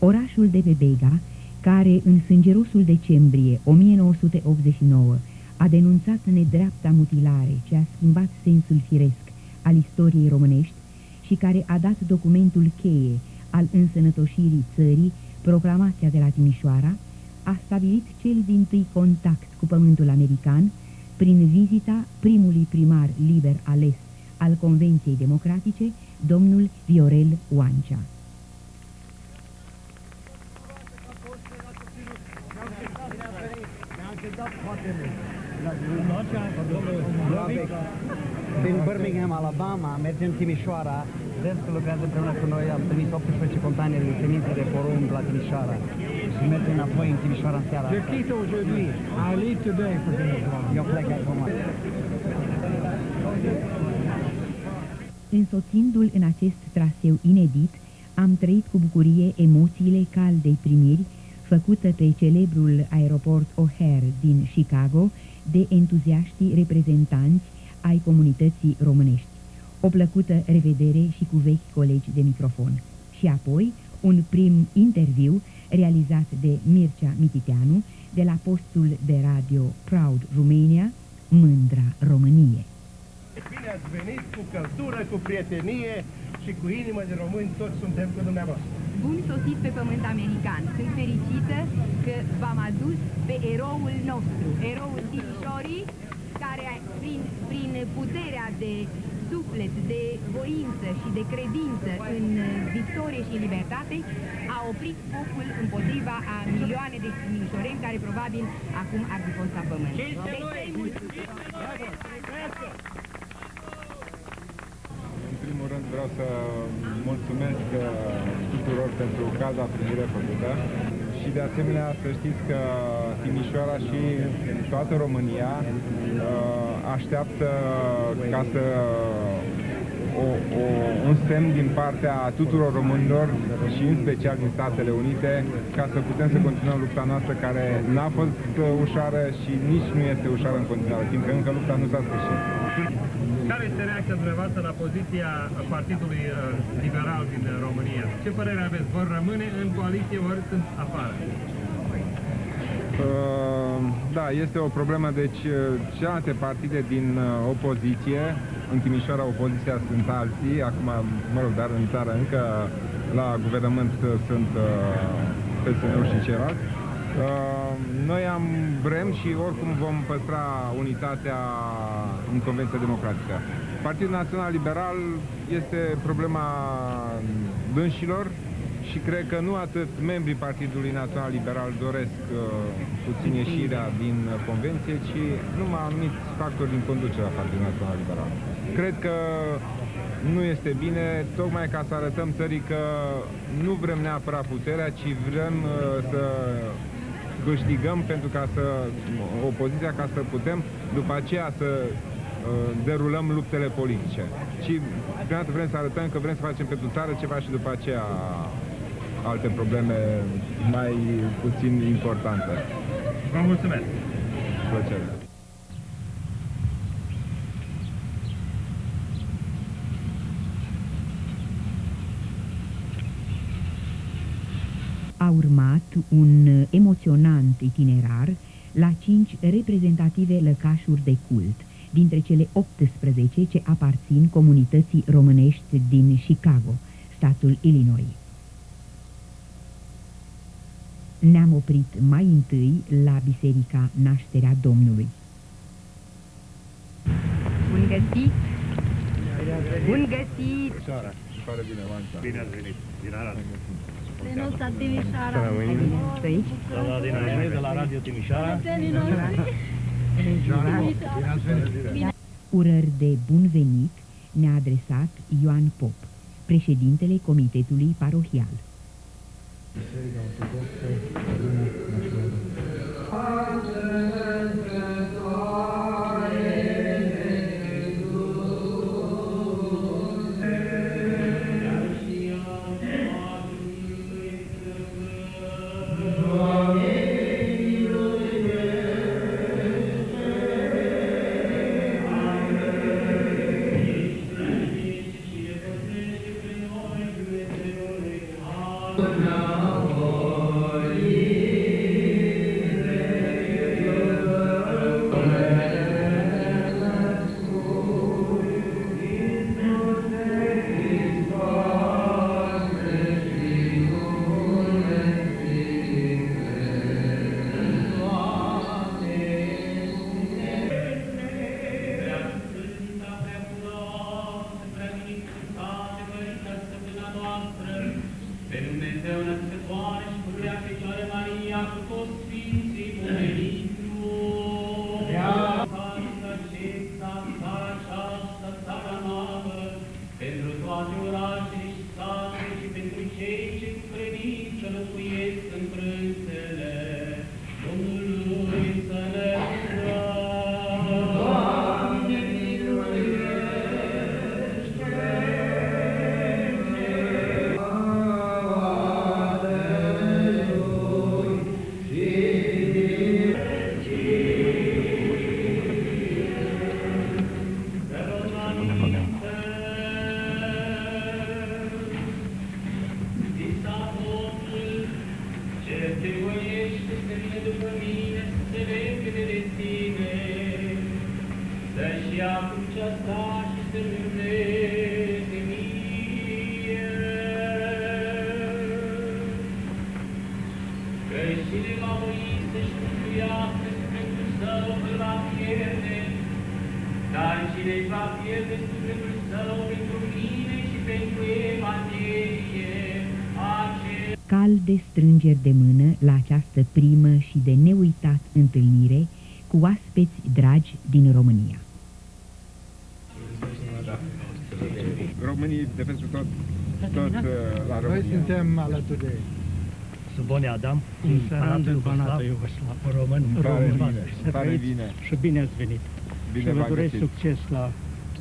Orașul de pe Bega, care în sângerosul decembrie 1989 a denunțat nedreapta mutilare ce a schimbat sensul firesc al istoriei românești și care a dat documentul cheie al însănătoșirii țării, proclamația de la Timișoara, a stabilit cel dintâi contact cu pământul american prin vizita primului primar liber ales al Convenției Democratice, domnul Viorel Oancea. Din Birmingham, Alabama, mergem Timișoara, Zescu lucrează împreună cu noi, am trimis 18 containeri de semințe de porumb la Timișoara și mergem înapoi în Timișoara în seara asta. I leave today for Timișoara. Eu plec acum. Însoțindu-l în acest traseu inedit, am trăit cu bucurie emoțiile caldei primiri făcută pe celebrul aeroport O'Hare din Chicago de entuziaștii reprezentanți ai comunității românești. O plăcută revedere și cu vechi colegi de microfon. Și apoi un prim interviu realizat de Mircea Mititeanu de la postul de radio Proud Romania, Mândra Românie. Bine ați venit, cu căldură, cu prietenie și cu inimă de români, toți suntem cu dumneavoastră. Bun sosit pe pământ american. Sunt fericită că v-am adus pe eroul nostru, eroul Timișorii, care prin puterea de suflet, de voință și de credință în victorie și în libertate, a oprit focul împotriva a milioane de timișoreni care probabil acum ar fi fost la pământ. În primul rând vreau să mulțumesc tuturor pentru calda primire făcută și de asemenea să știți că Timișoara și toată România așteaptă ca să un semn din partea tuturor românilor și în special din Statele Unite ca să putem să continuăm lupta noastră care n-a fost ușoară și nici nu este ușoară în continuare, fiindcă încă lupta nu s-a sfârșit. Care este reacția dumneavoastră la poziția Partidului Liberal din România? Ce părere aveți? Vor rămâne în coaliție ori sunt afară? Da, este o problemă, deci celelalte partide din opoziție, în Timișoara opoziția sunt alții, acum, mă rog, dar în țară încă la guvernământ sunt PSN-ul și ceilalți. Noi vrem și oricum vom păstra unitatea în Convenția Democratică. Partidul Național Liberal este problema dânșilor și cred că nu atât membrii Partidului Național Liberal doresc puțin ieșirea din Convenție, ci numai anumiți factori din conducerea Partidului Național Liberal. Cred că nu este bine, tocmai ca să arătăm țării că nu vrem neapărat puterea, ci vrem să câștigăm pentru ca să opoziția, ca să putem după aceea să derulăm luptele politice. Și prima dată vrem să arătăm că vrem să facem pentru țară ceva și după aceea alte probleme mai puțin importante. Vă mulțumesc! Plăcere! A urmat un emoționant itinerar la 5 reprezentative lăcașuri de cult, dintre cele 18 ce aparțin comunității românești din Chicago, statul Illinois. Ne-am oprit mai întâi la Biserica Nașterea Domnului. Bun găsit! Bun găsit! Pare bine, Oancea. Bine ați venit! Din Arad! De nostra Timișoara. Din Arad, de la Radio Timișoara. Urări de bun venit ne-a adresat Ioan Pop, președintele Comitetului Parohial. Now Dumnezeu născătoare și pururea Fecioară Maria cu toți Sfinții pomenitu. Țara aceasta, țara noastră, pentru toate orașele și satele și pentru cei ce cu credință locuiesc în frânțele Domnului să ne rugăm. Doamne, Calde strângeri de mână la această primă și de neuitat întâlnire cu oaspeți dragi din România. Românii de pentru tot la România. Noi suntem alături de ei. Subone Adam, Imperatul Banatul Iugoslav, român, Tare bine. Și bine ați venit. Bine și vă doresc găsit. succes la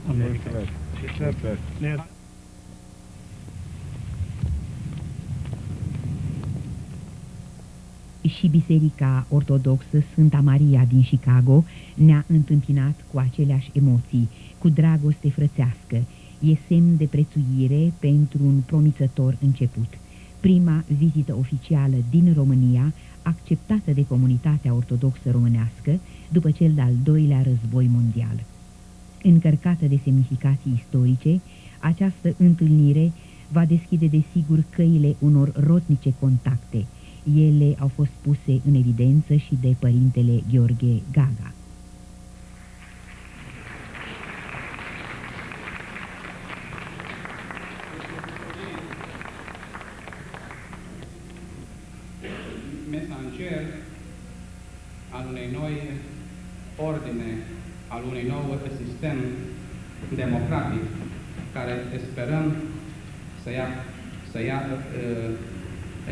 America. Mulțumesc. Și Biserica Ortodoxă Sfânta Maria din Chicago ne-a întâmpinat cu aceleași emoții, cu dragoste frățească. E semn de prețuire pentru un promițător început. Prima vizită oficială din România, acceptată de comunitatea ortodoxă românească după cel de-al doilea război mondial. Încărcată de semnificații istorice, această întâlnire va deschide desigur căile unor rotnice contacte. Ele au fost puse în evidență și de părintele Gheorghe Gaga. Mesager al unei noi ordine, al unui nou sistem democratic, care sperăm să ia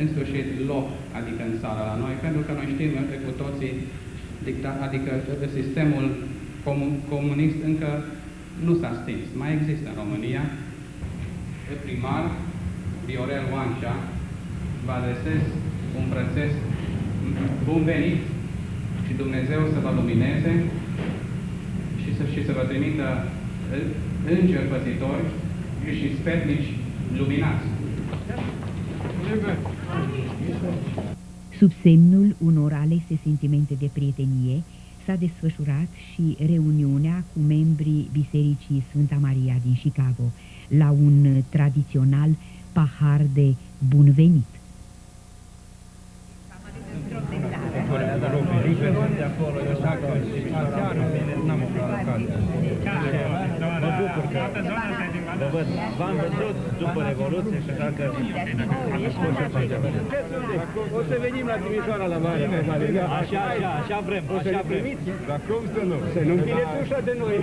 în sfârșit loc, adică în țara la noi, pentru că noi știm cu toții, adică sistemul comunist încă nu s-a stins. Mai există în România. Primar Viorel Oancea vă adresez un frățesc bun venit și Dumnezeu să vă lumineze și să vă trimită îngeri păzitori și sfetnici luminați. Sub semnul unor alese sentimente de prietenie s-a desfășurat și reuniunea cu membrii Bisericii Sfânta Maria din Chicago la un tradițional pahar de bun venit. Mă bucur că vă văd. V-am văzut după Revoluție și dacă o să venim la Timișoara la mare. Așa vrem, așa vrem. Dar cum să nu? Să nu închideți ușa de noi.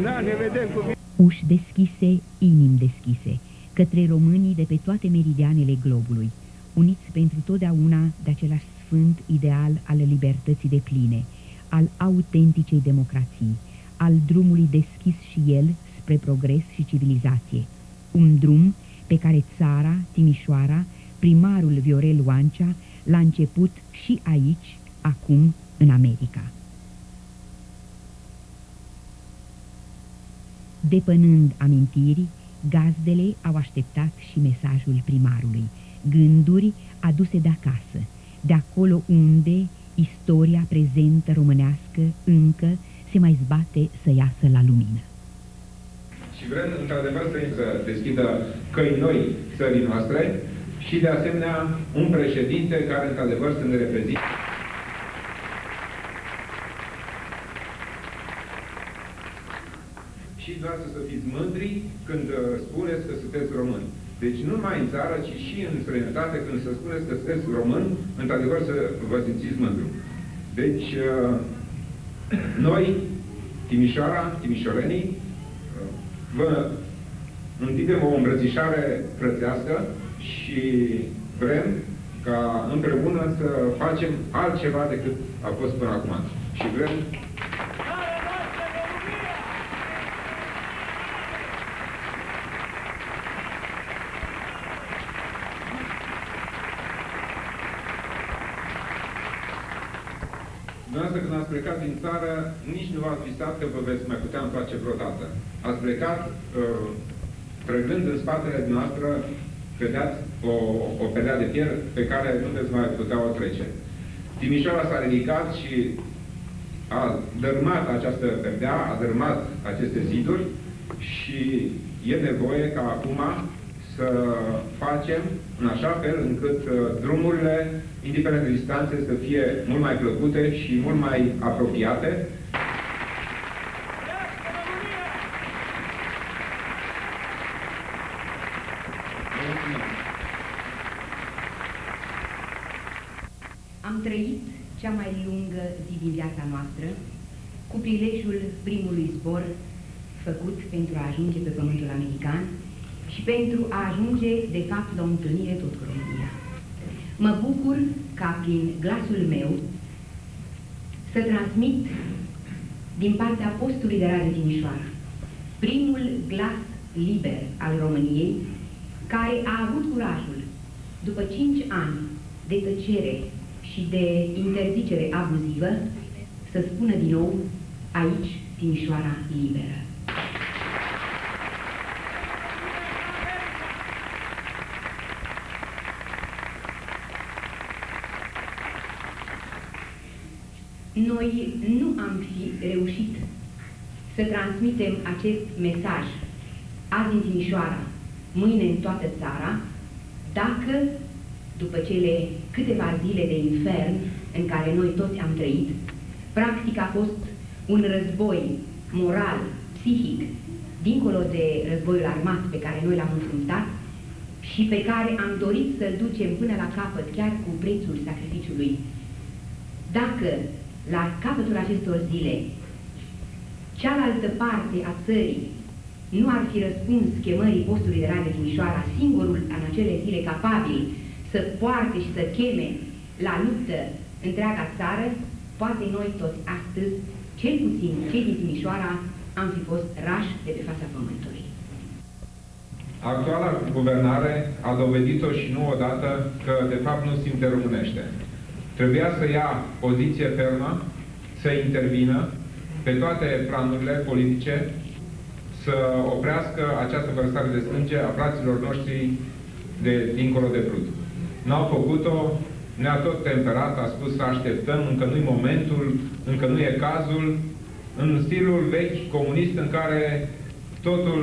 Da, ne vedem cu bine. Uși deschise, inimi deschise, către românii de pe toate meridianele globului, uniți pentru totdeauna de același sfânt ideal al libertății depline, al autenticei democrații, al drumului deschis și el spre progres și civilizație. Un drum pe care țara, Timișoara, primarul Viorel Oancea l-a început și aici, acum, în America. Depănând amintiri, gazdele au așteptat și mesajul primarului, gânduri aduse de acasă, de acolo unde istoria prezentă românească încă se mai zbate să iasă la lumină. Și vrem, într-adevăr, să deschidă căi noi țării noastre și, de asemenea, un președinte care, într-adevăr, să ne reprezinte. Și vreau să fiți mândri când spuneți că sunteți români. Deci nu numai în țară, ci și în străinătate, când se spuneți că sunteți român, într-adevăr să vă simțiți mândru. Deci, noi, Timișoara, timișorenii, vă întindem o îmbrățișare frățească și vrem ca împreună să facem altceva decât a fost până acum. Și vrem Dumneavoastră, când ați plecat din țară, nici nu v-ați visat că vă veți mai putea întoarce vreodată. Ați plecat, trăgând în spatele noastră, vedeați o pelea de fier pe care nu veți mai putea o trece. Timișoara s-a ridicat și a dărâmat această pelea, a dărâmat aceste ziduri și e nevoie ca acum să facem în așa fel încât drumurile, indiferent de distanțe, să fie mult mai plăcute și mult mai apropiate. Am trăit cea mai lungă zi din viața noastră, cu prilejul primului zbor făcut pentru a ajunge pe pământul american și pentru a ajunge, de fapt, la o întâlnire tot cu România. Mă bucur ca prin glasul meu să transmit din partea postului de radio Timișoara primul glas liber al României, care a avut curajul, după 5 ani de tăcere și de interzicere abuzivă, să spună din nou: aici Timișoara liberă. Noi nu am fi reușit să transmitem acest mesaj azi în Timișoara, mâine în toată țara, dacă, după cele câteva zile de infern în care noi toți am trăit, practic a fost un război moral, psihic, dincolo de războiul armat pe care noi l-am înfruntat și pe care am dorit să-l ducem până la capăt, chiar cu prețul sacrificiului. Dacă la capătul acestor zile cealaltă parte a țării nu ar fi răspuns chemării postului de radio Timișoara, singurul în acele zile capabil să poarte și să cheme la luptă întreaga țară, poate noi toți astăzi, cel puțin cei din Timișoara, am fi fost rași de pe fața pământului. Actuala guvernare a dovedit-o și nu odată că de fapt nu simte românește. Trebuia să ia poziție fermă, să intervină pe toate planurile politice, să oprească această vărsare de sânge a fraților noștri de dincolo de Prut. N-au făcut-o, ne-a tot temperat, a spus să așteptăm, încă nu-i momentul, încă nu e cazul, în stilul vechi comunist în care totul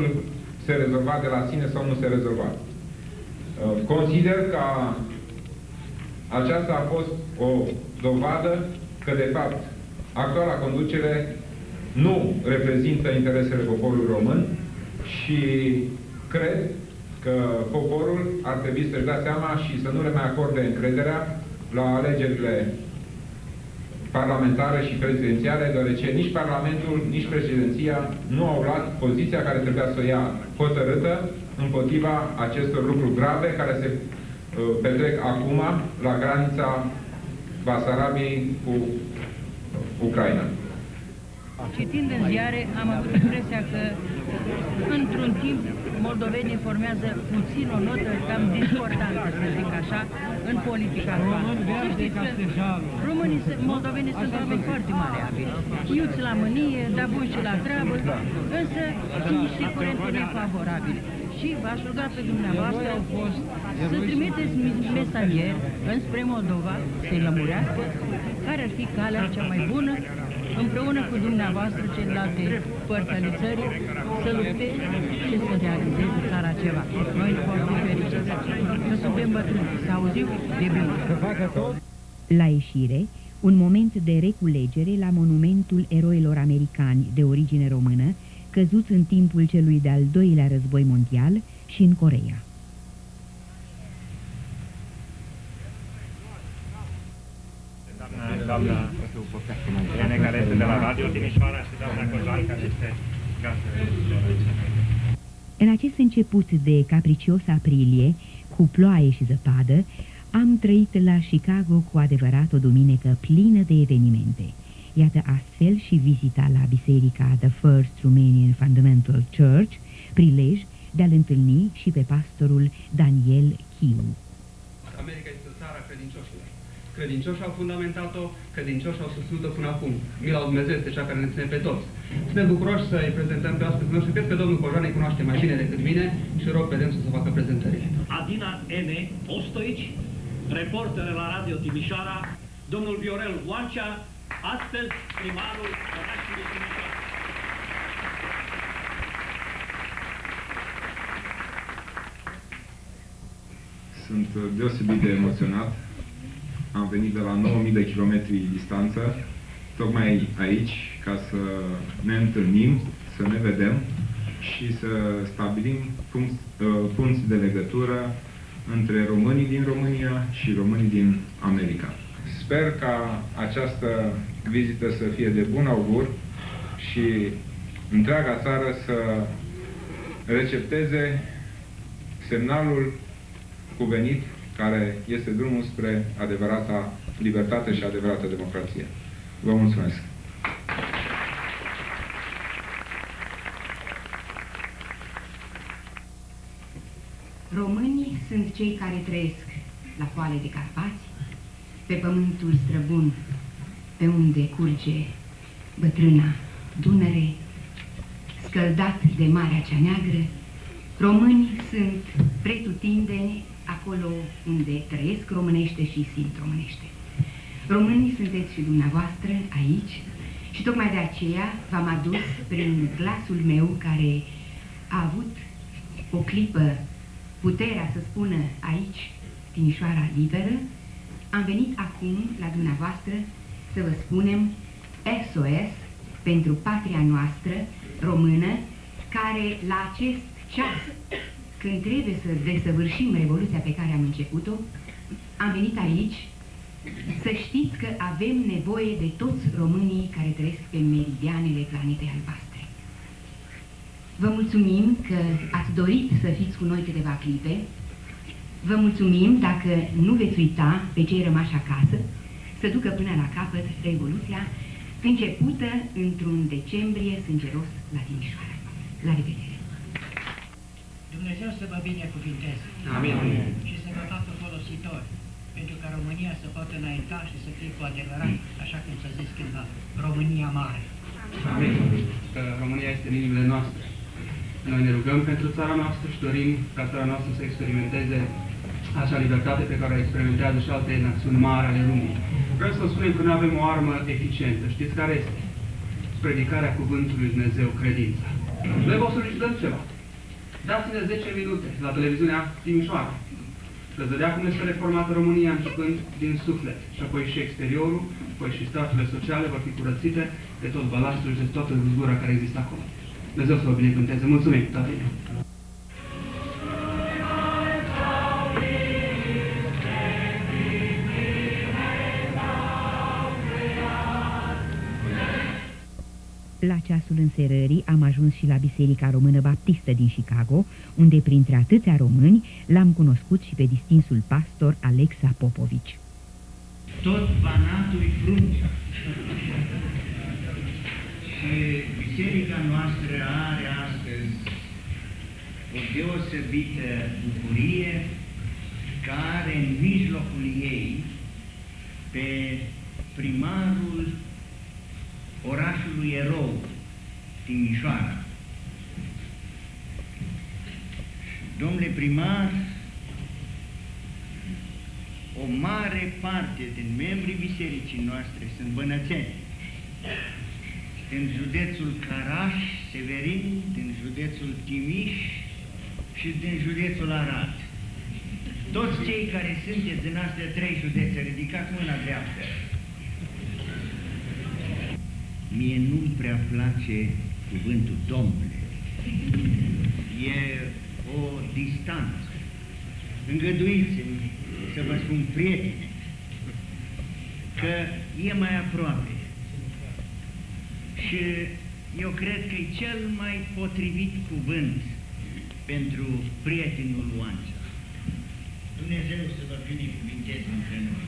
se rezolva de la sine sau nu se rezolva. Consider că aceasta a fost o dovadă că, de fapt, actuala conducere nu reprezintă interesele poporului român și cred că poporul ar trebui să-și dea seama și să nu le mai acorde încrederea la alegerile parlamentare și prezidențiale, deoarece nici Parlamentul, nici prezidenția nu au luat poziția care trebuia să o ia hotărâtă împotriva acestor lucruri grave care se petrec acum la granița Basarabiei cu Ucraina. Citind în ziare, am avut impresia că într-un timp moldovenii formează puțin o notă cam importantă, să zic așa, în politica actuală. Să știți că moldovenii sunt oameni foarte maleabili, iuți la mânie, dar buni și la treabă, însă sunt niște curente nefavorabile. Și v-aș ruga pe dumneavoastră să trimiteți mesageri înspre Moldova, să-i lămurească care ar fi calea cea mai bună, împreună cu dumneavoastră, celelalte părți ale țării, să lupteze și să realizeze țara ceva. Noi nu vom fi fericiți, că suntem bătrâni, să auzim de bine. La ieșire, un moment de reculegere la monumentul eroilor americani de origine română, căzuți în timpul celui de-al doilea război mondial și în Coreea. doamna Irene, care este de la Radio Timișoara, și doamna Cojan, care este gazdă aici. În acest început de capricios aprilie, cu ploaie și zăpadă, am trăit la Chicago cu adevărat o duminică plină de evenimente. Iată astfel și vizita la biserica The First Romanian Fundamental Church, prilej de-a-l întâlni și pe pastorul Daniel Chiu. America este o țară a credincioșilor. Credincioșii au fundamentat-o, credincioșii au susținut-o până acum. Mila lui Dumnezeu este cea care ne ține pe toți. Suntem bucuroși să-i prezentăm pe oaspeții noștri. Cred că domnul Cojan îi cunoaște mai bine decât mine și rog pe dânsul să facă prezentările. Adina N. Ostoici, reporter la Radio Timișoara, domnul Viorel Oancea, astăzi primarul orașului Timișoara. Sunt deosebit de emoționat. Am venit de la 9000 de kilometri distanță, tocmai aici, ca să ne întâlnim, să ne vedem și să stabilim punți de legătură între românii din România și românii din America. Sper ca această vizită să fie de bun augur și întreaga țară să recepteze semnalul cuvenit, care este drumul spre adevărata libertate și adevărată democrație. Vă mulțumesc! Românii sunt cei care trăiesc la poale de Carpați, pe pământul străbun, pe unde curge bătrâna Dunăre, scăldat de Marea Cea Neagră. Români sunt pretutindeni acolo unde trăiesc românește și simt românește. Românii sunteți și dumneavoastră aici și tocmai de aceea v-am adus prin glasul meu, care a avut o clipă puterea să spună aici Timișoara liberă. Am venit acum la dumneavoastră să vă spunem SOS pentru patria noastră română, care la acest ceas, când trebuie să desăvârșim revoluția pe care am început-o, am venit aici să știți că avem nevoie de toți românii care trăiesc pe meridianele planetei albastre. Vă mulțumim că ați dorit să fiți cu noi câteva clipe. Vă mulțumim dacă nu veți uita pe cei rămași acasă să ducă până la capăt revoluția începută într-un decembrie sângeros la Timișoara. La revedere! Dumnezeu să vă binecuvinteze. Amin. Și să vă facă folositor, pentru ca România să poată înainta și să fie cu adevărat, așa cum s-a zis cândva, România mare. Amin. Că România este în inimile noastre. Noi ne rugăm pentru țara noastră și dorim ca țara noastră să experimenteze așa libertate pe care o experimentează și alte națiuni mari ale lumii. Vreau să vă spunem că noi avem o armă eficientă. Știți care este? Predicarea cuvântului Lui Dumnezeu, credința. Noi vă solicităm ceva. Dați-ne 10 minute la televiziunea Timișoara. Veți vedea cum este reformată România începând din suflet. Și apoi și exteriorul, apoi și staturile sociale vor fi curățite de tot balastul și de toată zgura care există acolo. Dumnezeu să vă binecuvânteze. Mulțumim, toate. La ceasul înserării am ajuns și la Biserica Română Baptistă din Chicago, unde, printre atâția români, l-am cunoscut și pe distinsul pastor Alexa Popovici. Tot banatul-i frunze. Și biserica noastră are astăzi o deosebită bucurie, care în mijlocul ei pe primarul orașului erou, Timișoara. Domnule primar, o mare parte din membrii bisericii noastre sunt bănățeni. Din județul Caraș, Severin, din județul Timiș și din județul Arad. Toți cei care sunteți din astea 3 județe, ridicați mâna dreaptă. Mie nu-mi prea place cuvântul Domnule. E o distanță. Îngăduiți-mi să vă spun prieteni. că e mai aproape. Și eu cred că e cel mai potrivit cuvânt pentru prietenul Oancea. Dumnezeu să vă binecuvinteze între noi.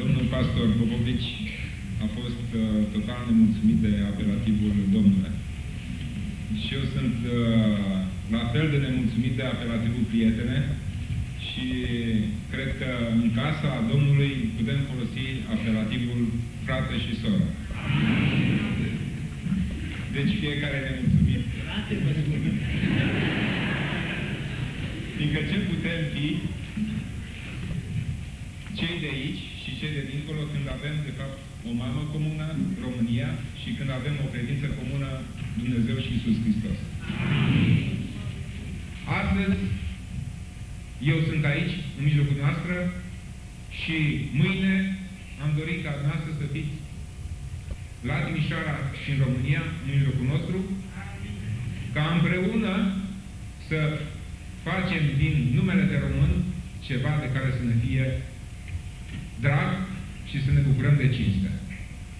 Domnul pastor Popovici a fost total nemulțumit de apelativul domnule. Și eu sunt la fel de nemulțumit de apelativul prietene și cred că în casa Domnului putem folosi apelativul frate și soră. Deci fiecare nemulțumit. Fiindcă ce putem fi cei de aici și cei de dincolo când avem, de fapt, o mamă comună, România, și când avem o credință comună, Dumnezeu și Iisus Hristos. Astăzi, eu sunt aici, în mijlocul noastră, și mâine am dorit ca noastră să fiți la Timișoara și în România, în mijlocul nostru, ca împreună să facem din numele de român ceva de care să ne fie drag și să ne bucurăm de cinste.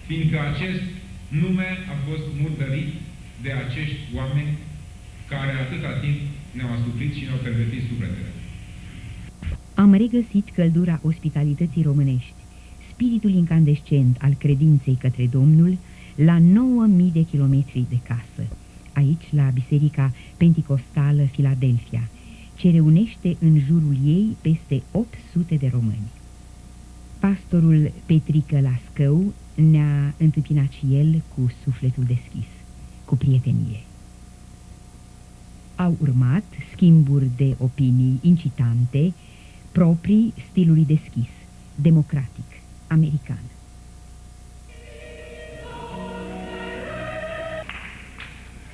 Fiindcă acest nume a fost murdărit de acești oameni care atâta timp ne-au asuprit și ne-au pervertit sufletele. Am regăsit căldura ospitalității românești, spiritul incandescent al credinței către Domnul, la 9.000 de kilometri de casă, aici la Biserica Penticostală Filadelfia, ce reunește în jurul ei peste 800 de români. Pastorul Petrică Lascău ne-a întâmpinat și el cu sufletul deschis, cu prietenie. Au urmat schimburi de opinii incitante, proprii stilului deschis, democratic, american.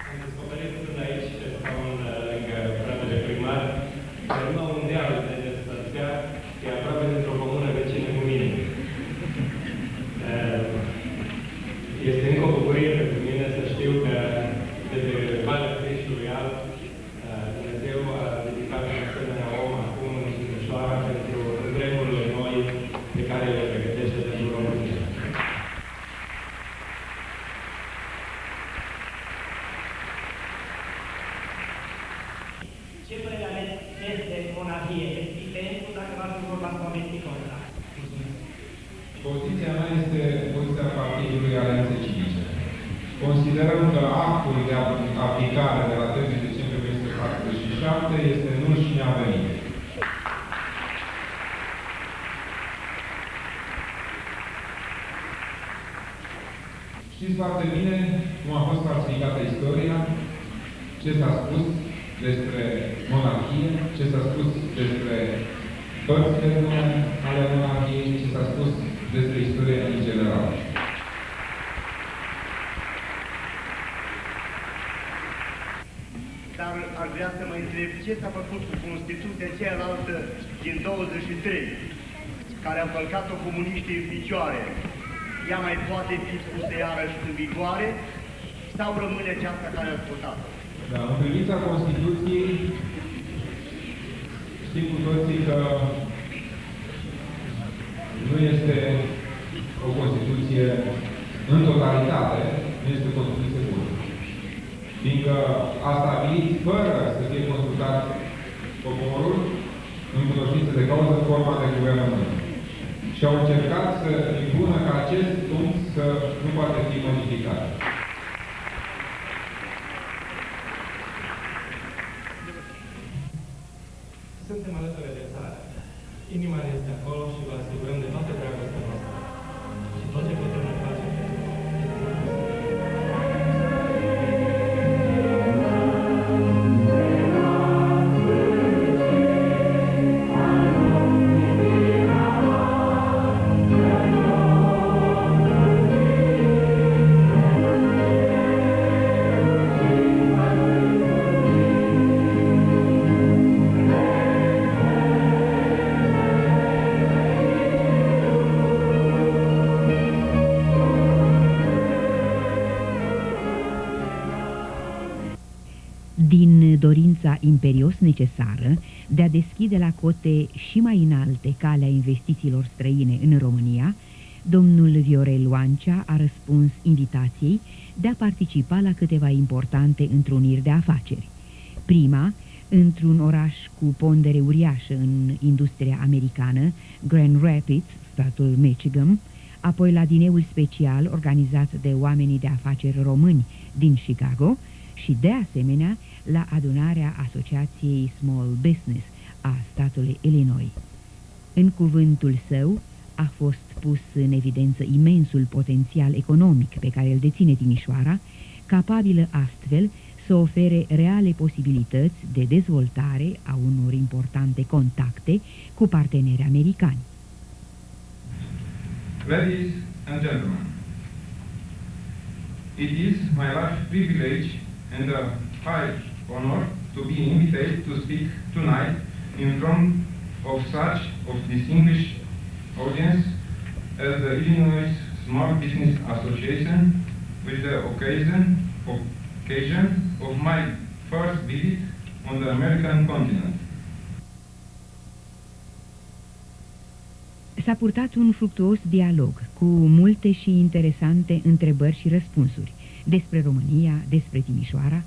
Am descoperit stând aici, pe scaun lângă fratele primar, că numai un deal de despărțea, e aproape dintr-o comună vecină cu mine. Este încă o bucurie pentru mine să știu că de pe Valea Crișului Alb, Dumnezeu a dedicat un asemenea om acum în Timișoara pentru vremurile noi pe care le pregătește pentru România. Ce părere aveți de monarhie? Este pentru dacă v-ați fi vorba cu oamenii contra? Poziția mea este poziția Partidului Alianțe Civice. Considerăm că actul de aplicare de la 30 decembrie 1947 este nul și neavenit. Știți foarte bine cum a fost falsificată istoria, ce s-a spus despre monarhie, ce s-a spus despre părțile bune ale monarhiei, ce s-a spus despre istoria în general. Dar aș vrea să mă întreb ce s-a făcut cu Constituția cealaltă din 23, care a călcat-o comuniștii în picioare. Ea mai poate fi pusă iarăși în vigoare sau rămâne aceasta care a votat? Da, în privința Constituției, știm cu toții că nu este o Constituție în totalitate, nu este o Constituție bună. Fiindcă a stabilit, fără să fie consultat poporul, în cunoștință de cauză, forma de guvernământ. Și au încercat să impună ca acest punct să nu poate fi modificat. Suntem alături de țară. Inima este acolo și vă asigurăm de toată dragostea noastră. Și tot ce putem ne face. era imperios necesară de a deschide la cote și mai înalte calea investițiilor străine în România, domnul Viorel Oancea a răspuns invitației de a participa la câteva importante întruniri de afaceri. Prima, într-un oraș cu pondere uriașă în industria americană, Grand Rapids, statul Michigan, apoi la dineul special organizat de oamenii de afaceri români din Chicago și, de asemenea, la adunarea Asociației Small Business a statului Illinois. În cuvântul său a fost pus în evidență imensul potențial economic pe care îl deține Timișoara, capabilă astfel să ofere reale posibilități de dezvoltare a unor importante contacte cu parteneri americani. Ladies and gentlemen, it is my large privilege and a high honor to be invited to speak tonight in front of such of distinguished audience as the Illinois Small Business Association with the occasion of my first visit on the American continent. S-a purtat un fructuos dialog cu multe și interesante întrebări și răspunsuri despre România, despre Timișoara,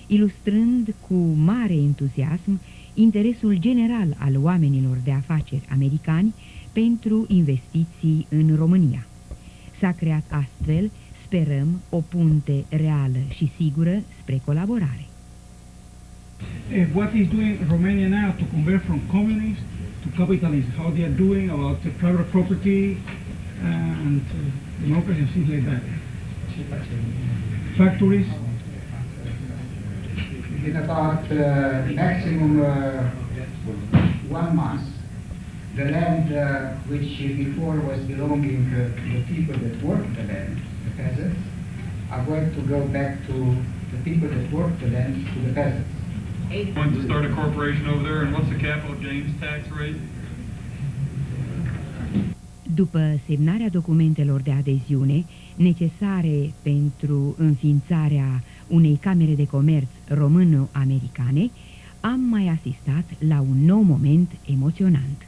ilustrând cu mare entuziasm interesul general al oamenilor de afaceri americani pentru investiții în România. S-a creat astfel, sperăm, o punte reală și sigură spre colaborare. What is doing Romania now to convert from communist to capitalism? How they are doing about the private property and democracy and things like that. Factories. In about maximum 1 month, the land which before was belonging to the people that worked the land, the peasants, are going to go back to the people that worked the land, to the peasants. Going to start a corporation over there, and what's the capital gains tax rate? După semnarea documentelor de adeziune necesare pentru înființarea unei camere de comerț româno-americane, am mai asistat la un nou moment emoționant.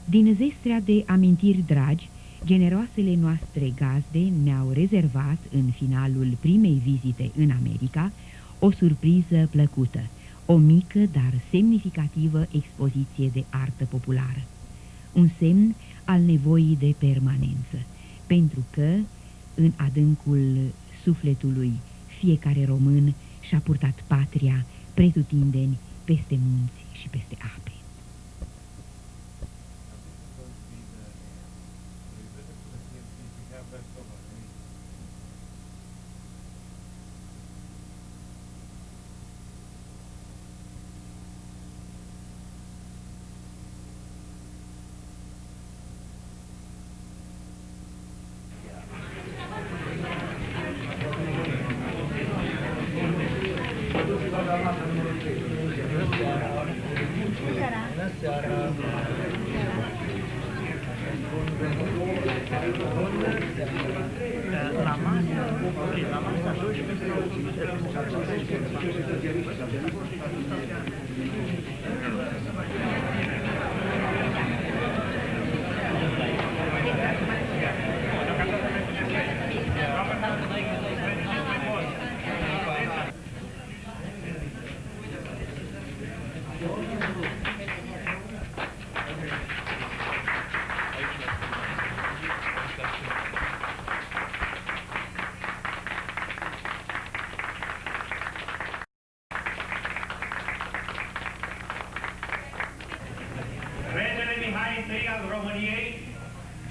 Din zestrea de amintiri dragi, generoasele noastre gazde ne-au rezervat în finalul primei vizite în America o surpriză plăcută, o mică, dar semnificativă expoziție de artă populară. Un semn al nevoii de permanență, pentru că, în adâncul sufletului, fiecare român și-a purtat patria pretutindeni peste munți și peste ape.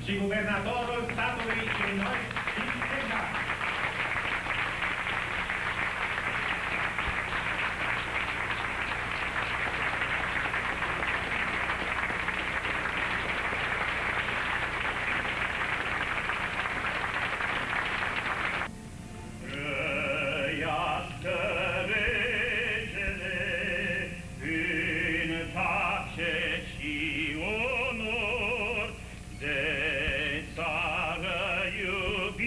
Și guvernatorul statului Illinois și Texas. Țară iubită.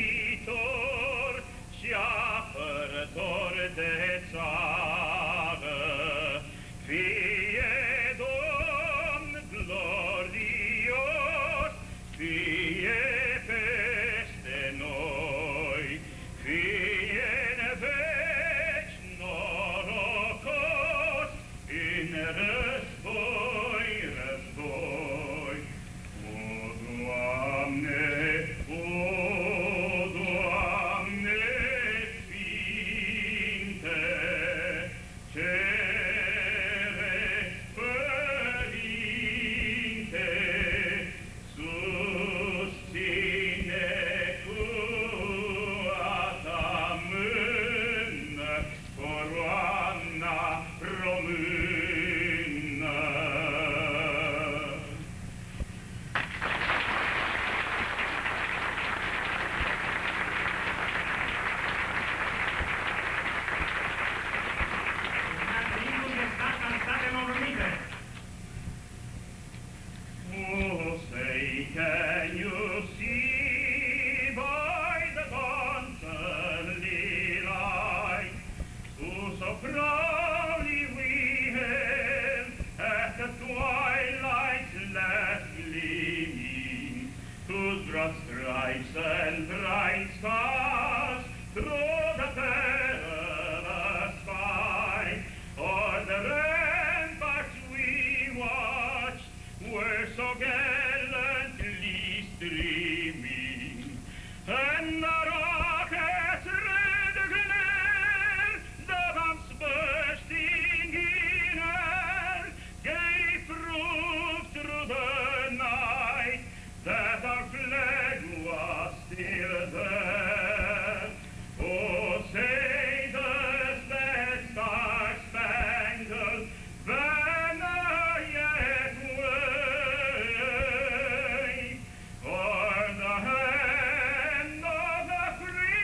so gallantly streaming, and the rockets red glare, the bombs bursting in air, gave proof through the night that our flag was still there. Oh, say does that star-spangled banner yet wave o'er the hand of the free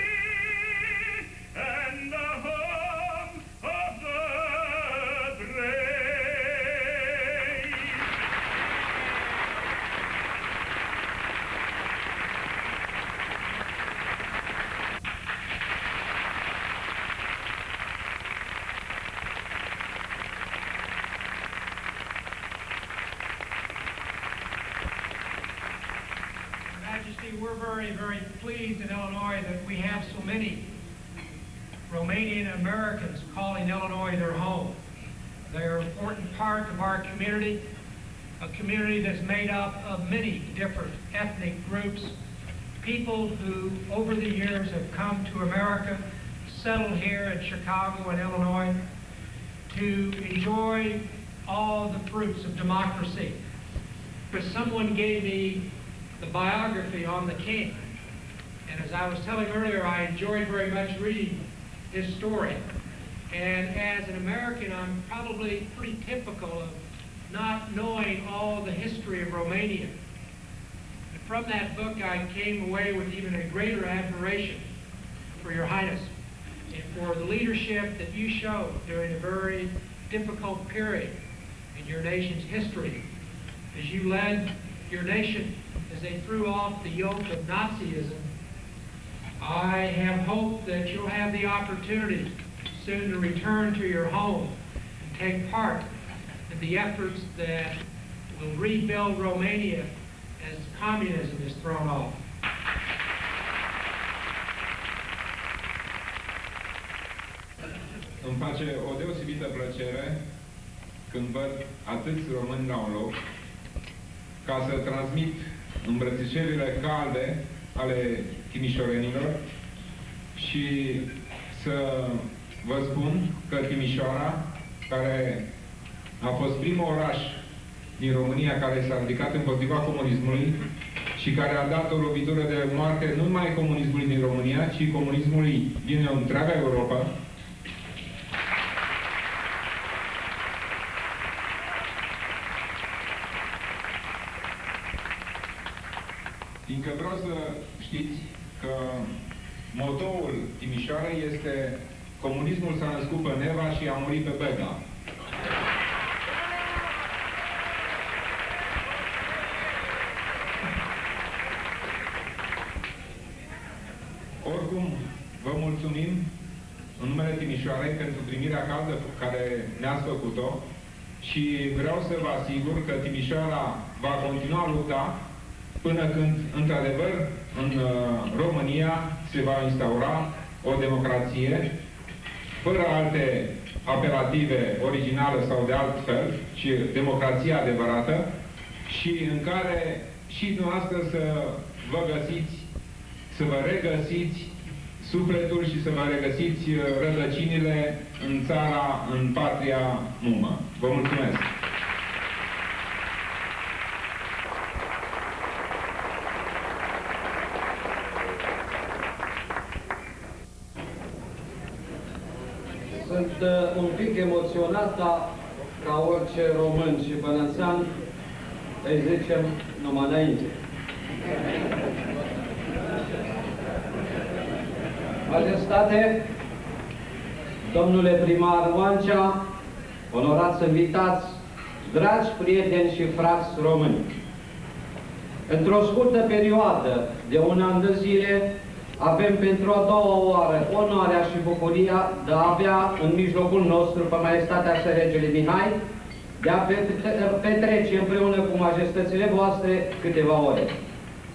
and the home of the brave? Majesty, we're very, very pleased in Illinois that we have so many Romanian Americans calling Illinois their home. They're an important part of our community, a community that's made up of many different ethnic groups, people who over the years have come to America, settled here in Chicago and Illinois to enjoy all the fruits of democracy. But someone gave me the biography on the king, and as I was telling earlier, I enjoyed very much reading his story. And as an American, I'm probably pretty typical of not knowing all the history of Romania. And from that book, I came away with even a greater admiration for Your Highness and for the leadership that you showed during a very difficult period in your nation's history as you led your nation as they threw off the yoke of Nazism. I have hope that you'll have the opportunity soon to return to your home and take part in the efforts that will rebuild Romania as communism is thrown off. Îmi face o deosebită plăcere când văd atâți români la un loc ca să transmit îmbrățișările calde ale timișorenilor și să vă spun că Timișoara, care a fost primul oraș din România care s-a ridicat împotriva comunismului și care a dat o lovitură de moarte nu numai comunismului din România, ci comunismului din întreaga Europa, fiindcă vreau să știți că motoul Timișoarei este comunismul s-a născut pe Neva și a murit pe Bega. Oricum, vă mulțumim în numele Timișoarei pentru primirea caldă care ne-ați făcut-o și vreau să vă asigur că Timișoara va continua lupta până când, într-adevăr, în România se va instaura o democrație fără alte apelative originale sau de alt fel, ci democrație adevărată și în care și dumneavoastră să vă găsiți, să vă regăsiți sufletul și să vă regăsiți rădăcinile în țara, în patria mumă. Vă mulțumesc! Sunt un pic emoționat, dar ca orice român și bănățean, îi zicem numai înainte. Majestate, domnule primar Oancea, onorați invitați, dragi prieteni și frați români, într-o scurtă perioadă de un an de zile, avem pentru a doua oară onoarea și bucuria de a avea în mijlocul nostru pe Maestatea sa Regele Mihai, de a petrece împreună cu majestățile voastre câteva ore.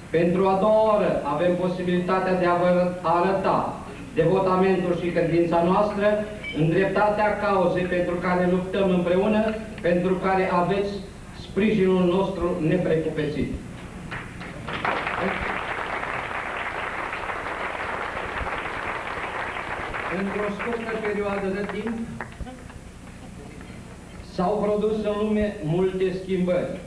Pentru a doua oară avem posibilitatea de a vă arăta devotamentul și credința noastră în dreptatea cauzei pentru care luptăm împreună, pentru care aveți sprijinul nostru neprecupețit. Într-o scurtă perioadă de timp s-au produs în lume multe schimbări.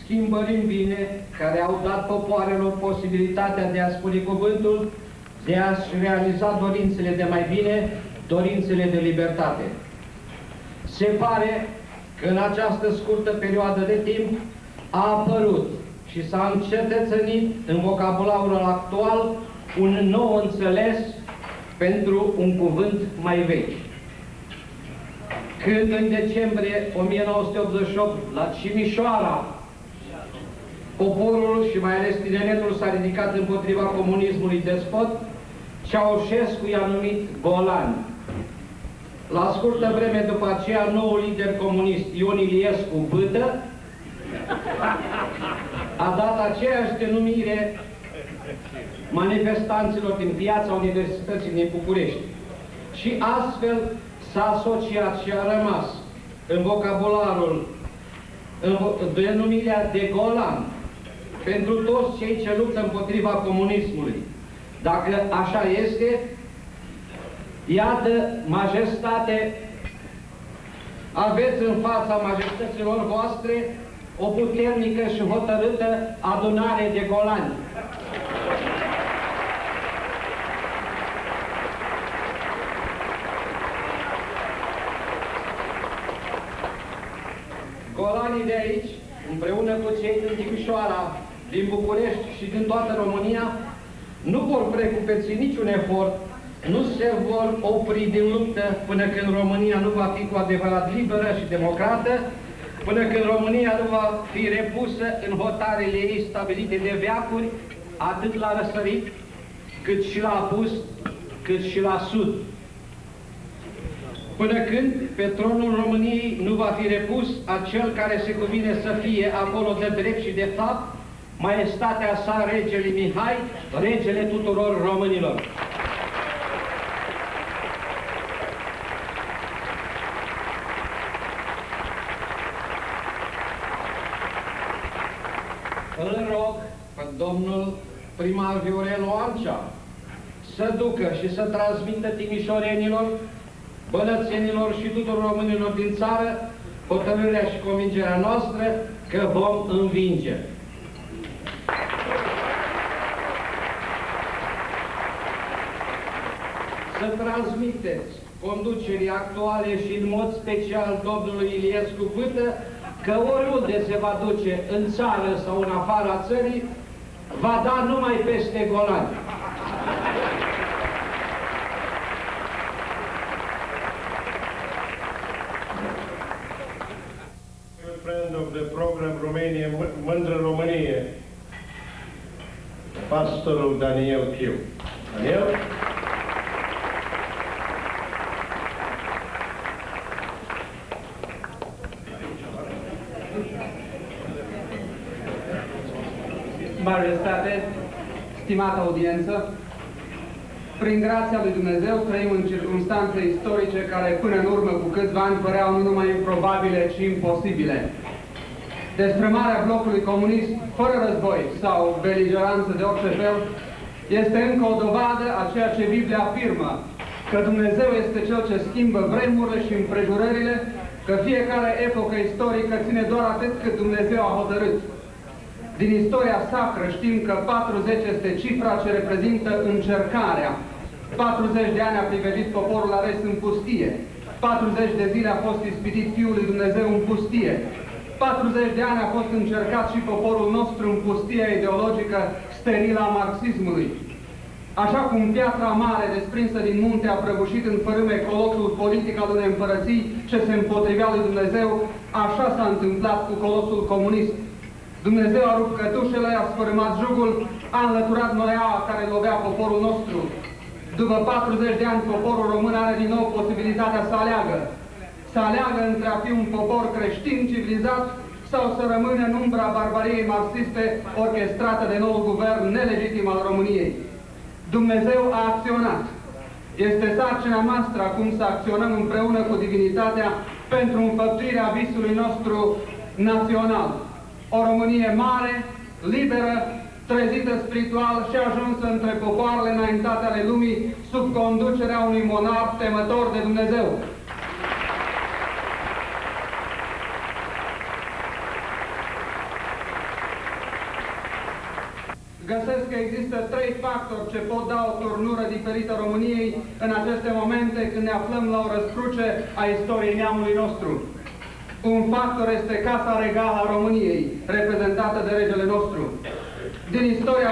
Schimbări în bine, care au dat popoarelor posibilitatea de a spune cuvântul, de a-și realiza dorințele de mai bine, dorințele de libertate. Se pare că în această scurtă perioadă de timp a apărut și s-a încetățenit în vocabularul actual un nou înțeles pentru un cuvânt mai vechi. Când în decembrie 1988 la Timișoara poporul și mai ales tineretul s-a ridicat împotriva comunismului despot, Ceaușescu i-a numit golani. La scurtă vreme după aceea, noul lider comunist Ion Iliescu Bâtă a dat aceeași denumire manifestanților din piața Universității din București. Și astfel s-a asociat și a rămas în vocabularul denumirea de golan pentru toți cei ce luptă împotriva comunismului. Dacă așa este, iată, majestate, aveți în fața majestăților voastre o puternică și hotărâtă adunare de golani. Golanii de aici, împreună cu cei din Timișoara, din București și din toată România, nu vor precupeți niciun efort, nu se vor opri din luptă până când România nu va fi cu adevărat liberă și democrată, până când România nu va fi repusă în hotarele ei stabilite de veacuri, atât la răsărit, cât și la apus, cât și la sud. Până când pe tronul României nu va fi repus acel care se cuvine să fie acolo de drept și de fapt, maestatea sa, regele Mihai, regele tuturor românilor. Îl rog pe domnul primar Viorel Oancea să ducă și să transmită timișorenilor, bălățenilor și tuturor românilor din țară hotărârea și convingerea noastră că vom învinge. Să transmiteți conducerii actuale și în mod special domnului Iliescu Bâtă că oriunde se va duce în țară sau în afara țării, va da numai peste golani. Friend of the program Romania, Mândră Românie, pastorul Daniel Chiu. Daniel? Majestate, stimată audiență, prin grația lui Dumnezeu trăim în circunstanțe istorice care până în urmă cu câțiva ani păreau nu numai improbabile, ci imposibile. Destrămarea blocului comunist fără război sau beligeranță de orice fel este încă o dovadă a ceea ce Biblia afirmă, că Dumnezeu este Cel ce schimbă vremurile și împrejurările, că fiecare epocă istorică ține doar atât cât Dumnezeu a hotărât. Din istoria sacră știm că 40 este cifra ce reprezintă încercarea. 40 de ani a privegit poporul ales în pustie. 40 de zile a fost ispitit Fiul lui Dumnezeu în pustie. 40 de ani a fost încercat și poporul nostru în pustia ideologică sterilă a marxismului. Așa cum piatra mare desprinsă din munte a prăbușit în fărâme colosul politic al unei împărății ce se împotrivea lui Dumnezeu, așa s-a întâmplat cu colosul comunist. Dumnezeu a rupt cătușele, a sfărâmat jugul, a înlăturat noiaua care lovea poporul nostru. După 40 de ani, poporul român are din nou posibilitatea să aleagă. Să aleagă între a fi un popor creștin, civilizat, sau să rămână în umbra barbariei marxiste orchestrată de noul guvern nelegitim al României. Dumnezeu a acționat. Este sarcina noastră acum să acționăm împreună cu divinitatea pentru înfăptuirea visului nostru național. O Românie mare, liberă, trezită spiritual și ajunsă între popoarele înaintate ale lumii sub conducerea unui monarh temător de Dumnezeu. Găsesc că există 3 factori ce pot da o turnură diferită României în aceste momente când ne aflăm la o răscruce a istoriei neamului nostru. Un factor este Casa Regală a României, reprezentată de regele nostru. Din istoria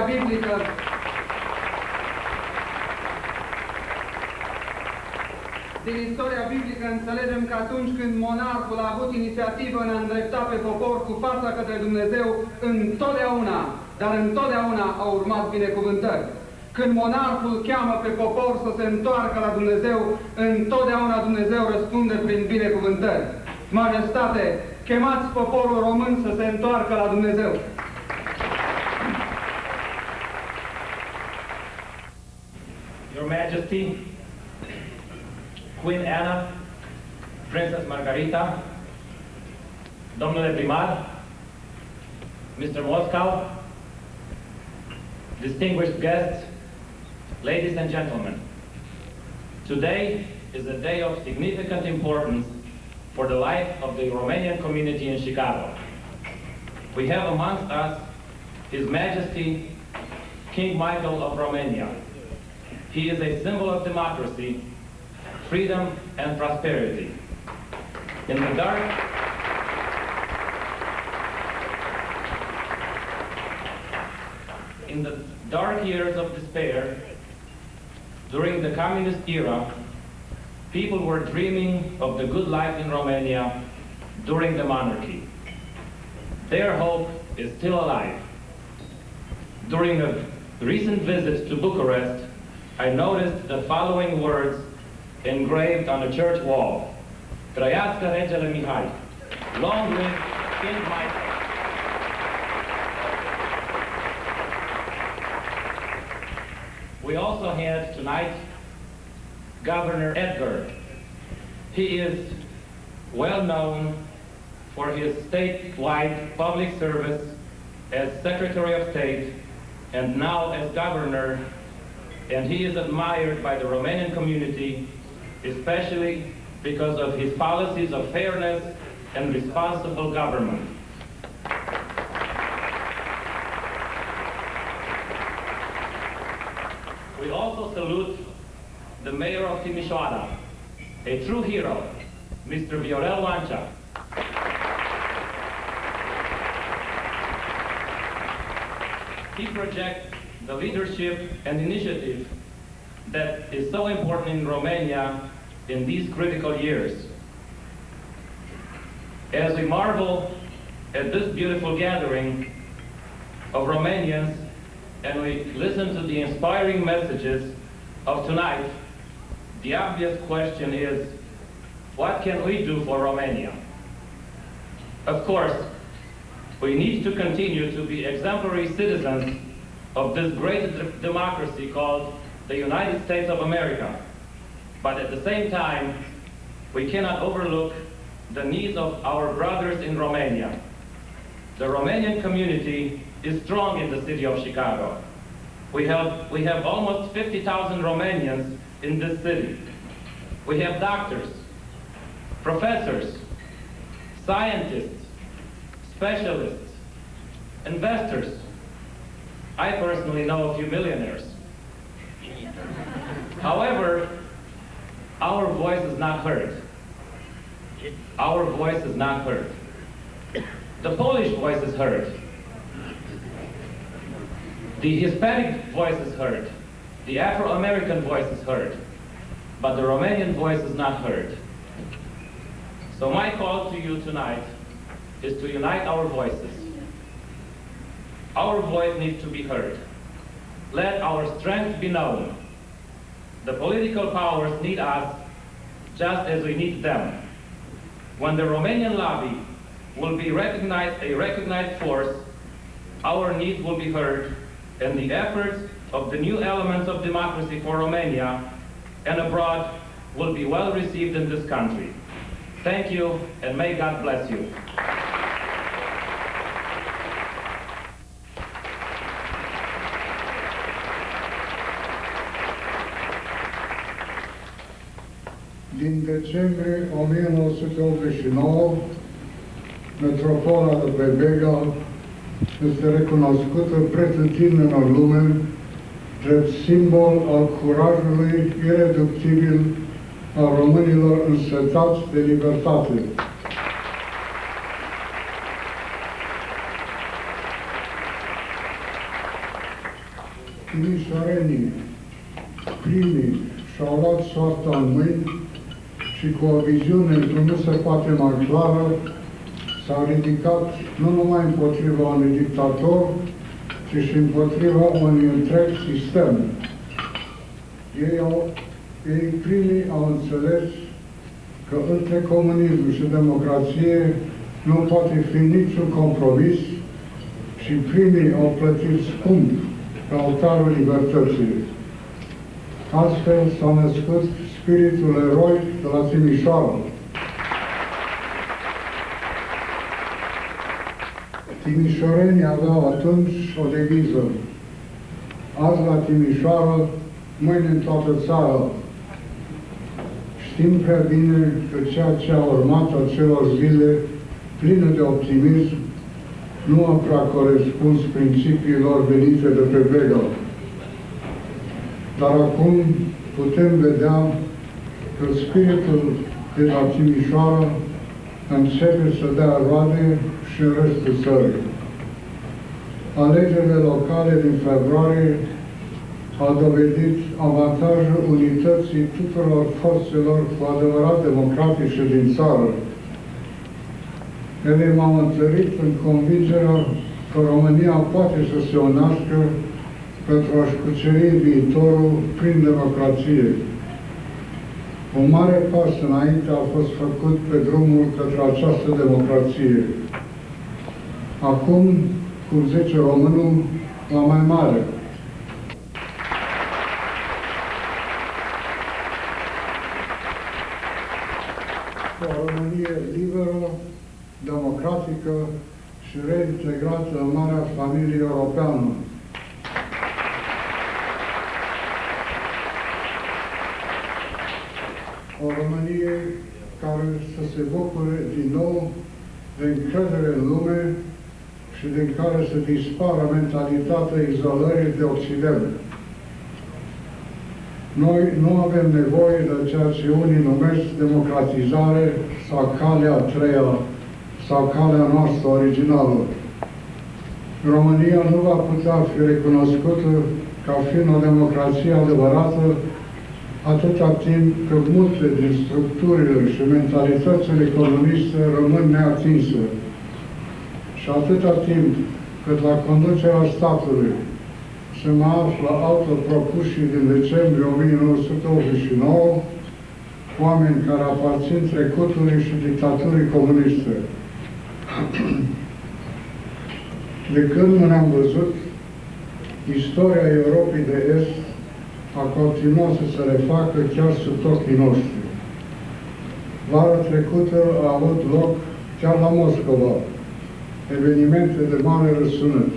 biblică, înțelegem că atunci când monarhul a avut inițiativă în a îndrepta pe popor cu fața către Dumnezeu, întotdeauna, dar întotdeauna au urmat binecuvântări. Când monarhul cheamă pe popor să se întoarcă la Dumnezeu, întotdeauna Dumnezeu răspunde prin binecuvântări. Majestate, chemați poporul român să se întoarcă la Dumnezeu. Your Majesty, Queen Anna, Princess Margarita, Domnule Primar, Mr. Moscow, distinguished guests, ladies and gentlemen, today is a day of significant importance for the life of the Romanian community in Chicago. We have amongst us His Majesty King Michael of Romania. He is a symbol of democracy, freedom and prosperity. In the dark years of despair, during the communist era, people were dreaming of the good life in Romania during the monarchy. Their hope is still alive. During a recent visit to Bucharest, I noticed the following words engraved on a church wall. Trăiască Regele Mihai. Long live King Michael. We also had tonight Governor Edgar. He is well known for his statewide public service as Secretary of State and now as Governor, and he is admired by the Romanian community, especially because of his policies of fairness and responsible government. We also salute the mayor of Timișoara, a true hero, Mr. Viorel Vancea. He projects the leadership and initiative that is so important in Romania in these critical years. As we marvel at this beautiful gathering of Romanians and we listen to the inspiring messages of tonight, the obvious question is, what can we do for Romania? Of course, we need to continue to be exemplary citizens of this great democracy called the United States of America. But at the same time, we cannot overlook the needs of our brothers in Romania. The Romanian community is strong in the city of Chicago. We have almost 50,000 Romanians in this city. We have doctors, professors, scientists, specialists, investors. I personally know a few millionaires. However, our voice is not heard. Our voice is not heard. The Polish voice is heard. The Hispanic voice is heard. The Afro-American voice is heard. But the Romanian voice is not heard. So my call to you tonight is to unite our voices. Our voice needs to be heard. Let our strength be known. The political powers need us just as we need them. When the Romanian lobby will be a recognized force, our needs will be heard, and the efforts of the new elements of democracy for Romania and abroad will be well received in this country. Thank you, and may God bless you. decembrie 1989, metropola de pe Begal este recunoscută pretutindeni în lume drept simbol al curajului ireductibil al românilor însetați de libertate. Timișorenii, primii, și-au luat soarta în mâini și cu o viziune într-un nu se poate mai clară, s-au ridicat nu numai împotriva unui dictator, ci și împotriva unui întreg sistem. Ei primii au înțeles că între comunism și democrație nu poate fi niciun compromis și primii au plătit scump pe altarul libertății. Astfel s-a născut spiritul eroic de la Timișoara. Timișorenii aveau atunci o deviză: azi la Timișoara, mâine în toată țara. Știm prea bine că ceea ce a urmat acelor zile pline de optimism nu a prea corespuns principiilor venite de pe Begal. Dar acum putem vedea că spiritul de la Timișoara începe să dea roade și în restul țării. Alegerile locale din februarie au dovedit avantajul unității tuturor forțelor cu adevărat democratice din țară. Ele m-au întărit în convingerea că România poate să se unească pentru a-și cuceri viitorul prin democrație. Un mare pas înainte a fost făcut pe drumul către această democrație. Acum, cum zice românul, la mai mare. O Românie liberă, democratică și reintegrată în marea familie europeană. O Românie care să se bucure din nou de încredere în lume și din care să dispară mentalitatea izolării de Occident. Noi nu avem nevoie de ceea ce unii numesc democratizare sau calea a treia sau calea noastră originală. România nu va putea fi recunoscută ca fiind o democrație adevărată atâta timp cât multe din structurile și mentalitățile comuniste rămân neatinse. Și atâta timp cât la conducerea statului se mai află autopropușii din decembrie 1989, oameni care aparțin trecutului și dictaturii comuniste. De când nu ne-am văzut, istoria Europei de Est a continuat să se refacă chiar sub ochii noștri. Vara trecută a avut loc chiar la Moscova evenimente de mare răsunet.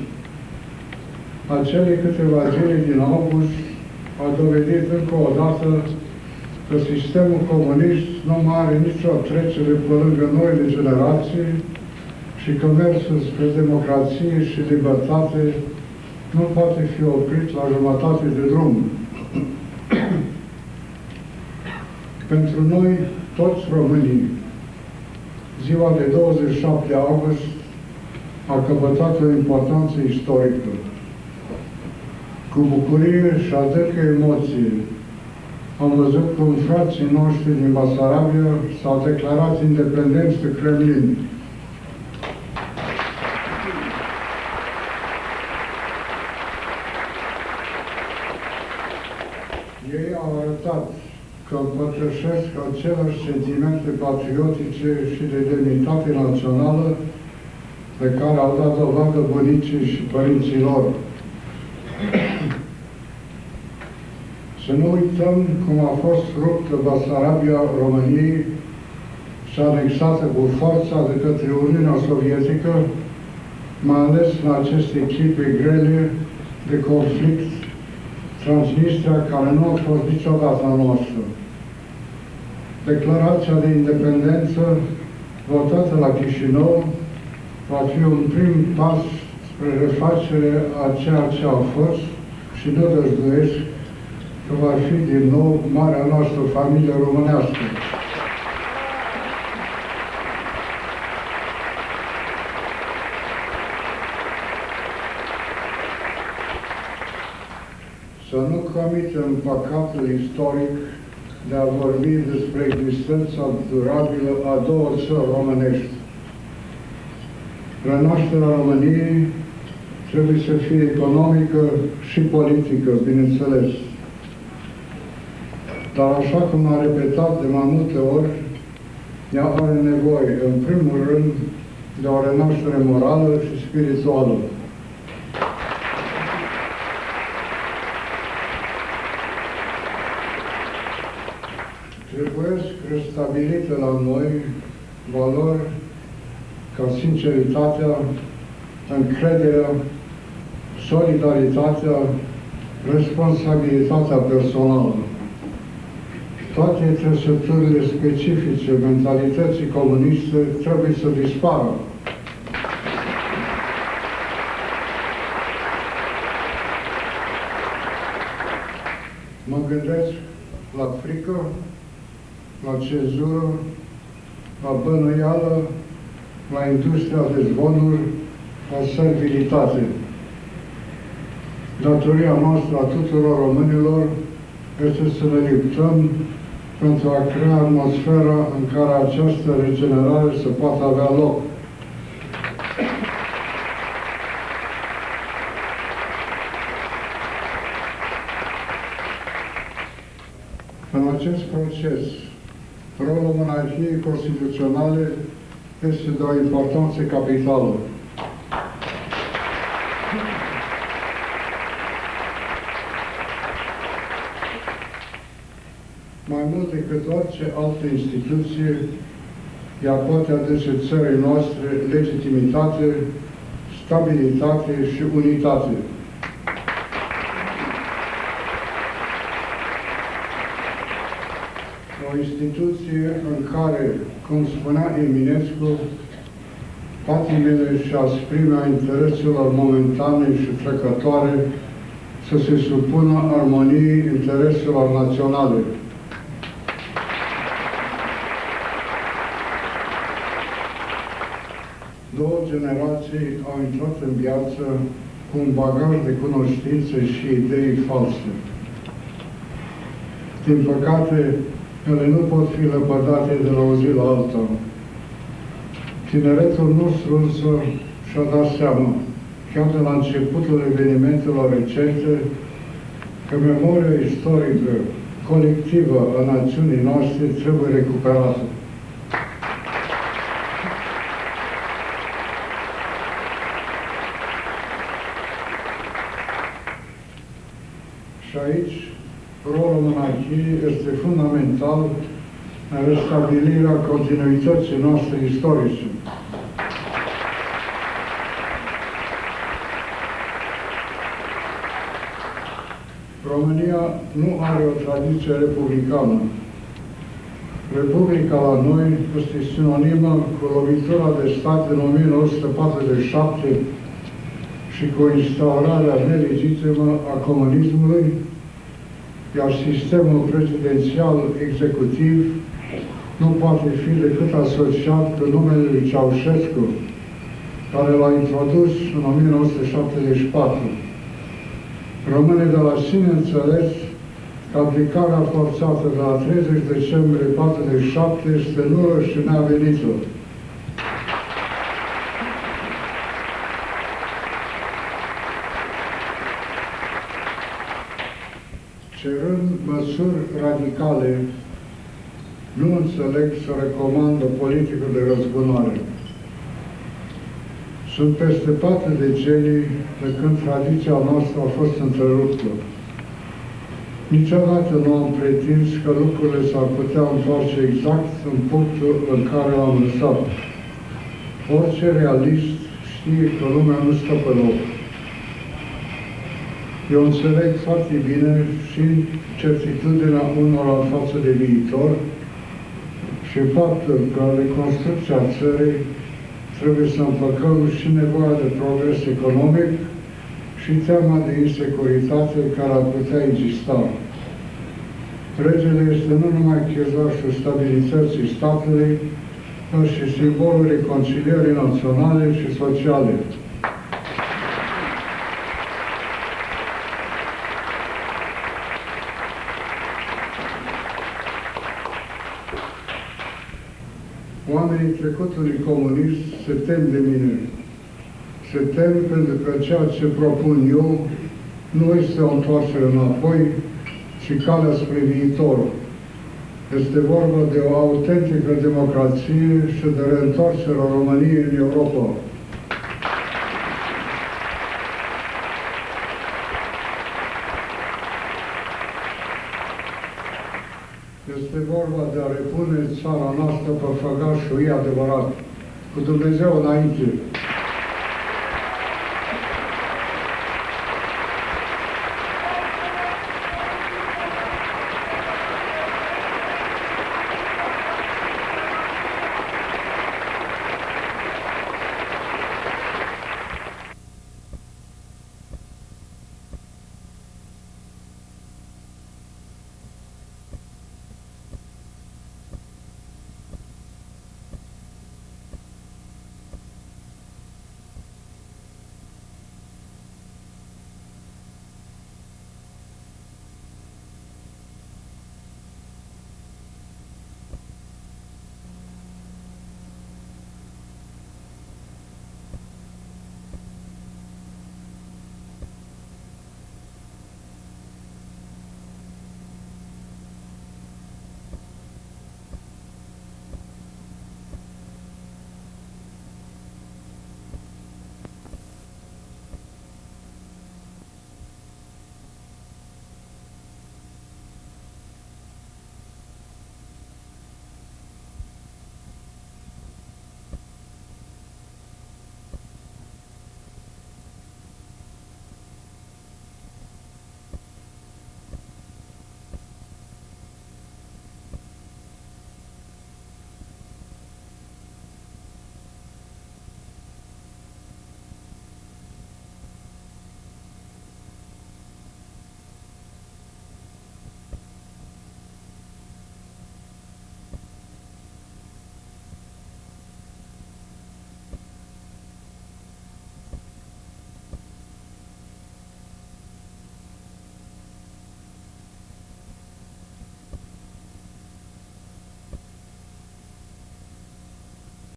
Acele câteva zile din august a dovedit încă o dată că sistemul comunist nu mai are nicio trecere pe lângă noile generații și că mersul spre democrație și libertate nu poate fi oprit la jumătate de drum. Pentru noi, toți românii, ziua de 27 august a căpătat o importanță istorică. Cu bucurie și adâncă emoție am văzut cum frații noștri din Basarabia s-au declarat independenți de Kremlin. Ei au arătat că împărtășesc aceleași sentimente patriotice și de demnitate națională pe care au dat dovadă bunicii și părinții lor. Să nu uităm cum a fost ruptă Basarabia României și anexată cu forța de către Uniunea Sovietică, mai ales în aceste clipe grele de conflict, Transnistria, care nu a fost niciodată a noastră. Declarația de independență votată la Chișinău va fi un prim pas spre refacere a ceea ce a fost și nu dăjduiesc că va fi din nou marea noastră familie românească. Să nu comitem păcatul istoric de a vorbi despre existența durabilă a două țări românești. Renașterea României trebuie să fie economică și politică, bineînțeles. Dar așa cum a repetat de mai multe ori, ea are nevoie, în primul rând, de o renaștere morală și spirituală. Trebuie restabilite la noi valori ca sinceritatea, încrederea, solidaritatea, responsabilitatea personală. Toate trăsăturile specifice mentalității comuniste trebuie să dispară. Mă gândesc la frică, la cezură, la bănuială, la industria de zvonuri, la servilitate. Datoria noastră a tuturor românilor este să ne luptăm pentru a crea atmosfera în care această regenerare să poată avea loc. În acest proces, rolul monarhiei constituționale este de o importanță capitală. Mai mult decât orice altă instituție, ea poate aduce țării noastre legitimitate, stabilitate și unitate. O instituție în care, cum spunea Eminescu, patimile și asprimea intereselor momentane și trecătoare să se supună armoniei intereselor naționale. Două generații au intrat în viață cu un bagaj de cunoștințe și idei false. Din păcate, ele nu pot fi lepădate de la o zi la alta. Tineretul nostru însă și-a dat seama, chiar de la începutul evenimentelor recente, că memoria istorică colectivă a națiunii noastre trebuie recuperată. Și aici, rolul monarhiei este fundamental în restabilirea continuității noastre istorice. România nu are o tradiție republicană. Republica la noi este sinonimă cu lovitura de stat în 1947 și cu instaurarea nelegitimă a comunismului, iar sistemul prezidențial executiv nu poate fi decât asociat cu numele lui Ceaușescu, care l-a introdus în 1974. Rămâne de la sine înțeles că aplicarea forțată de la 30 decembrie 1947 este nulă și neavenită. Cerând măsuri radicale, nu înțeleg să recomand o politică de răzbunare. Sunt peste 4 decenii de când tradiția noastră a fost întreruptă. Niciodată nu am pretins că lucrurile s-ar putea întoarce exact în punctul în care l-am lăsat. Orice realist știe că lumea nu stă pe loc. Eu înțeleg foarte bine și certitudinea unora față de viitor, și faptul că reconstrucția țării trebuie să împăcăm și nevoia de progres economic și teama de insecuritate care ar putea exista. Regele este nu numai chezașul stabilității statului, dar și simbolul reconcilierii naționale și sociale. Oamenii trecutului comunism se tem de mine. Se tem pentru că ceea ce propun eu nu este o întoarcere înapoi, ci calea spre viitor. Este vorba de o autentică democrație și de reîntoarcerea României în Europa. Este vorba de a repune țara noastră pe făgașul ei adevărat, cu Dumnezeu înainte.